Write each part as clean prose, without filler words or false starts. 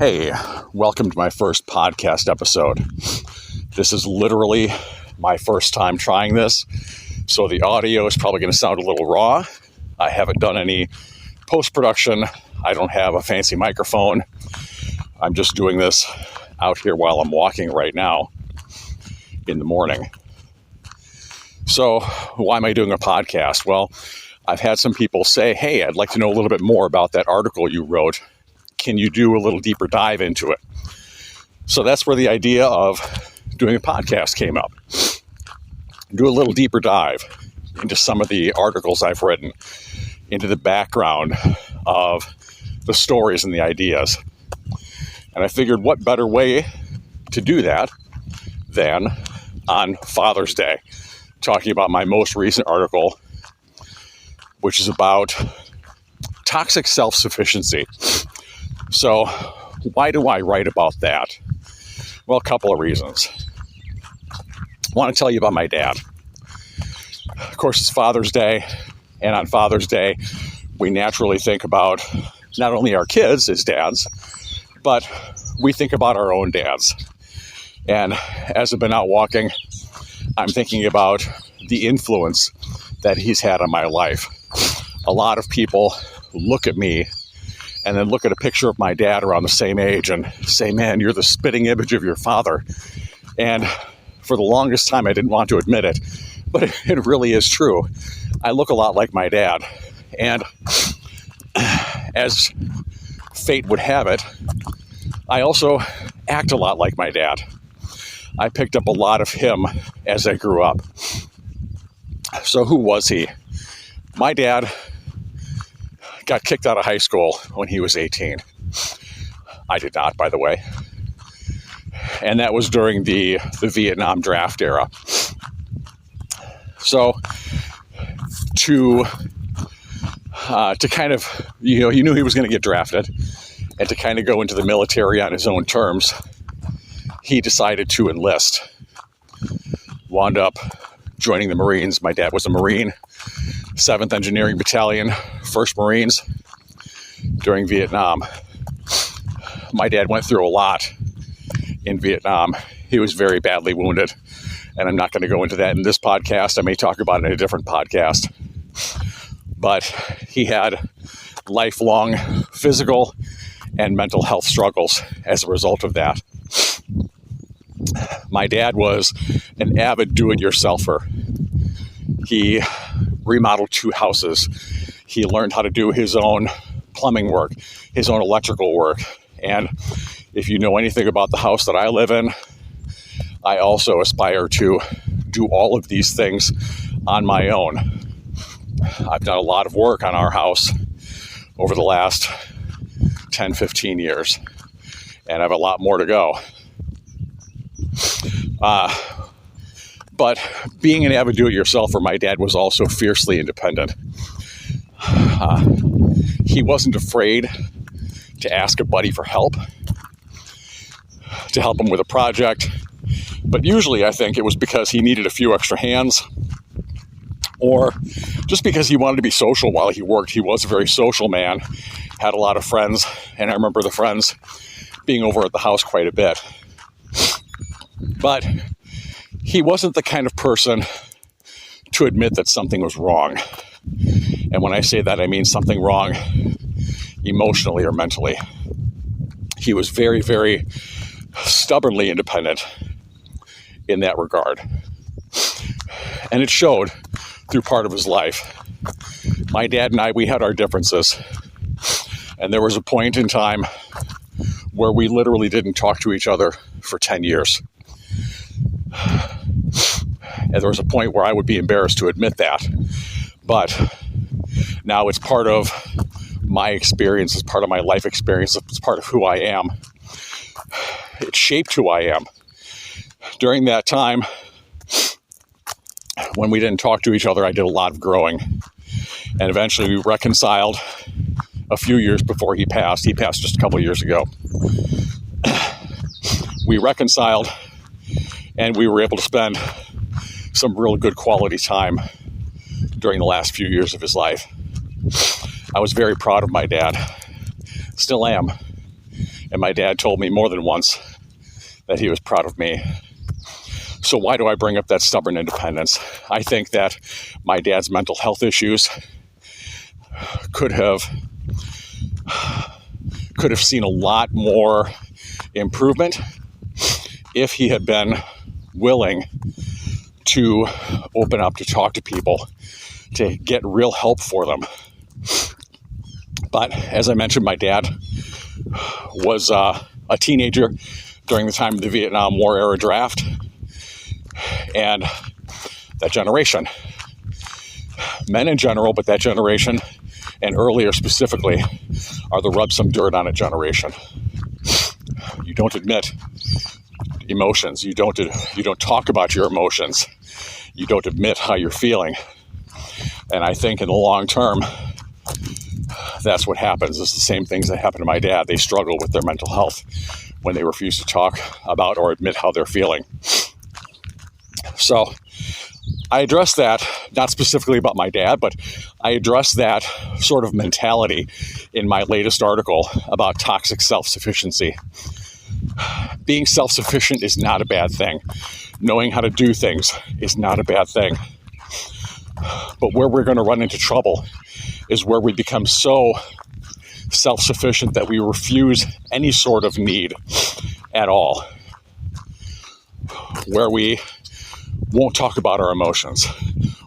Hey, welcome to my first podcast episode. This is literally my first time trying this, so the audio is probably going to sound a little raw. I haven't done any post-production. I don't have a fancy microphone. I'm just doing this out here while I'm walking right now in the morning. So why am I doing a podcast? Well, I've had some people say, hey, I'd like to know a little bit more about that article you wrote. Can you do a little deeper dive into it? So that's where the idea of doing a podcast came up. Do a little deeper dive into some of the articles I've written, into the background of the stories and the ideas. And I figured what better way to do that than on Father's Day, talking about my most recent article, which is about toxic self-sufficiency. So why do I write about that? Well, a couple of reasons. I want to tell you about my dad. Of course, it's Father's Day, and on Father's Day, we naturally think about not only our kids as dads, but we think about our own dads. And as I've been out walking, I'm thinking about the influence that he's had on my life. A lot of people look at me and then look at a picture of my dad around the same age and say, man, you're the spitting image of your father. And for the longest time, I didn't want to admit it, but it really is true. I look a lot like my dad. And as fate would have it, I also act a lot like my dad. I picked up a lot of him as I grew up. So who was he? My dad got kicked out of high school when he was 18. I did not, by the way. And that was during the Vietnam draft era. So to kind of, he knew he was going to get drafted, and to kind of go into the military on his own terms, he decided to enlist. Wound up joining the Marines. My dad was a Marine, 7th Engineering Battalion, 1st Marines during Vietnam. My dad went through a lot in Vietnam. He was very badly wounded, and I'm not going to go into that in this podcast. I may talk about it in a different podcast. But he had lifelong physical and mental health struggles as a result of that. My dad was an avid do-it-yourselfer. He remodeled 2 houses. He learned how to do his own plumbing work, his own electrical work. And if you know anything about the house that I live in, I also aspire to do all of these things on my own. I've done a lot of work on our house over the last 10, 15 years, and I have a lot more to go. But being an avid do-it-yourselfer, my dad was also fiercely independent. He wasn't afraid to ask a buddy for help, to help him with a project. But usually I think it was because he needed a few extra hands, or just because he wanted to be social while he worked. He was a very social man, had a lot of friends, and I remember the friends being over at the house quite a bit. But he wasn't the kind of person to admit that something was wrong. And when I say that, I mean something wrong emotionally or mentally. He was very, very stubbornly independent in that regard. And it showed through part of his life. My dad and I, we had our differences. And there was a point in time where we literally didn't talk to each other for 10 years. And there was a point where I would be embarrassed to admit that. But now it's part of my experience, it's part of my life experience, it's part of who I am. It shaped who I am. During that time, when we didn't talk to each other, I did a lot of growing. And eventually we reconciled a few years before he passed. He passed just a couple of years ago. We reconciled, and we were able to spend some real good quality time during the last few years of his life. I was very proud of my dad. Still am. And my dad told me more than once that he was proud of me. So why do I bring up that stubborn independence? I think that my dad's mental health issues could have seen a lot more improvement if he had been willing to open up, to talk to people, to get real help for them. But as I mentioned, my dad was a teenager during the time of the Vietnam War era draft. And that generation, men in general, but that generation, and earlier specifically, are the rub some dirt on it generation. You don't admit emotions. You don't talk about your emotions. You don't admit how you're feeling. And I think in the long term, that's what happens. It's the same things that happened to my dad. They struggle with their mental health when they refuse to talk about or admit how they're feeling. So I address that, not specifically about my dad, but I address that sort of mentality in my latest article about toxic self-sufficiency. Being self-sufficient is not a bad thing. Knowing how to do things is not a bad thing. But where we're going to run into trouble is where we become so self-sufficient that we refuse any sort of need at all. Where we won't talk about our emotions.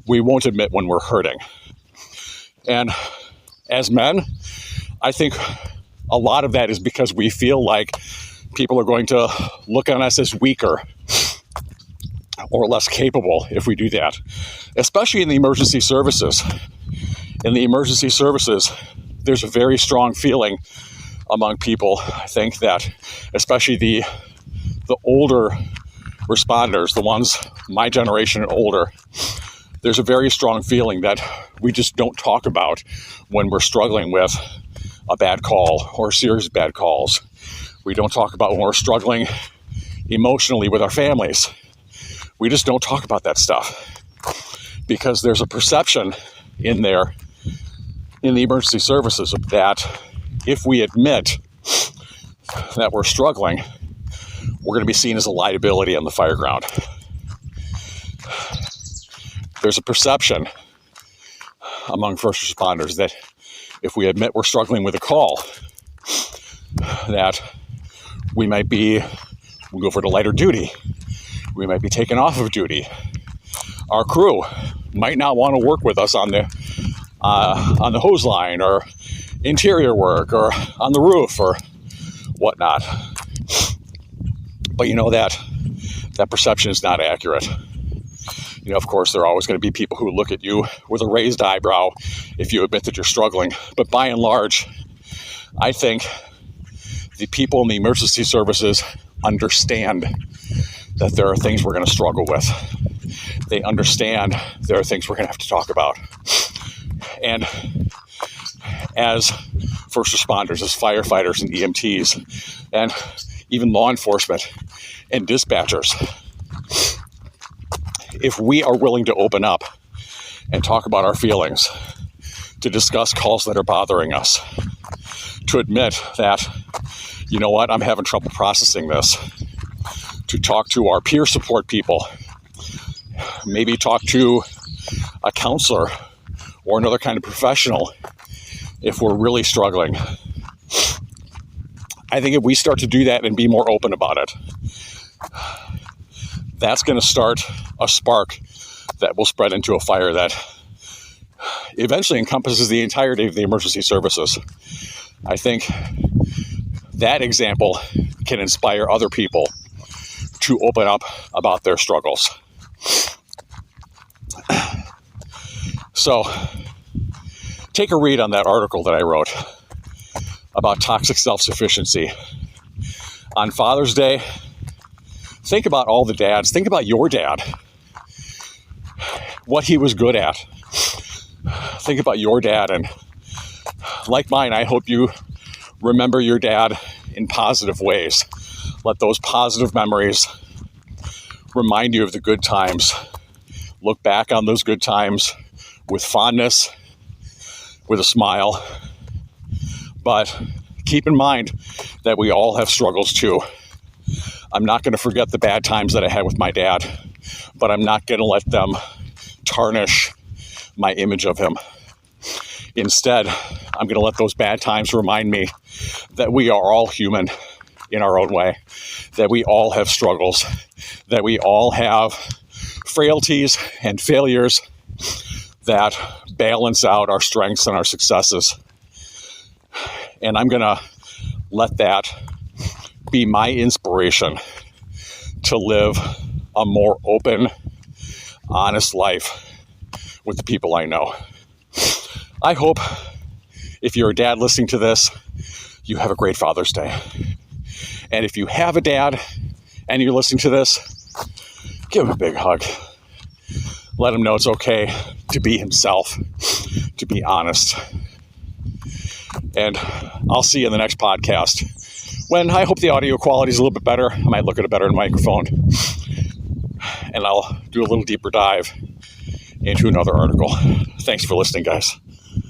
We won't admit when we're hurting. And as men, I think a lot of that is because we feel like people are going to look on us as weaker or less capable if we do that, especially in the emergency services. In the emergency services, there's a very strong feeling among people, I think, that especially the older responders, the ones my generation and older, there's a very strong feeling that we just don't talk about when we're struggling with a bad call or a series of bad calls. We don't talk about when we're struggling emotionally with our families. We just don't talk about that stuff because there's a perception in the emergency services that if we admit that we're struggling, we're going to be seen as a liability on the fireground. There's a perception among first responders that if we admit we're struggling with a call, that we we'll go for the lighter duty. We might be taken off of duty. Our crew might not want to work with us on the hose line or interior work or on the roof or whatnot. But you know that perception is not accurate. You know, of course, there are always going to be people who look at you with a raised eyebrow if you admit that you're struggling. But by and large, I think the people in the emergency services understand that there are things we're going to struggle with. They understand there are things we're going to have to talk about. And as first responders, as firefighters and EMTs, and even law enforcement and dispatchers, if we are willing to open up and talk about our feelings, to discuss calls that are bothering us, to admit that, you know what, I'm having trouble processing this, to talk to our peer support people, maybe talk to a counselor or another kind of professional if we're really struggling. I think if we start to do that and be more open about it, that's going to start a spark that will spread into a fire that eventually encompasses the entirety of the emergency services. I think that example can inspire other people to open up about their struggles. So, take a read on that article that I wrote about toxic self-sufficiency. On Father's Day, think about all the dads. Think about your dad, what he was good at. Think about your dad, and like mine, I hope you remember your dad in positive ways. Let those positive memories remind you of the good times. Look back on those good times with fondness, with a smile, but keep in mind that we all have struggles too. I'm not going to forget the bad times that I had with my dad, but I'm not going to let them tarnish my image of him. Instead, I'm going to let those bad times remind me that we are all human in our own way, that we all have struggles, that we all have frailties and failures that balance out our strengths and our successes. And I'm going to let that be my inspiration to live a more open, honest life with the people I know. I hope if you're a dad listening to this, you have a great Father's Day. And if you have a dad and you're listening to this, give him a big hug. Let him know it's okay to be himself, to be honest. And I'll see you in the next podcast when I hope the audio quality is a little bit better. I might look at a better microphone. And I'll do a little deeper dive into another article. Thanks for listening, guys.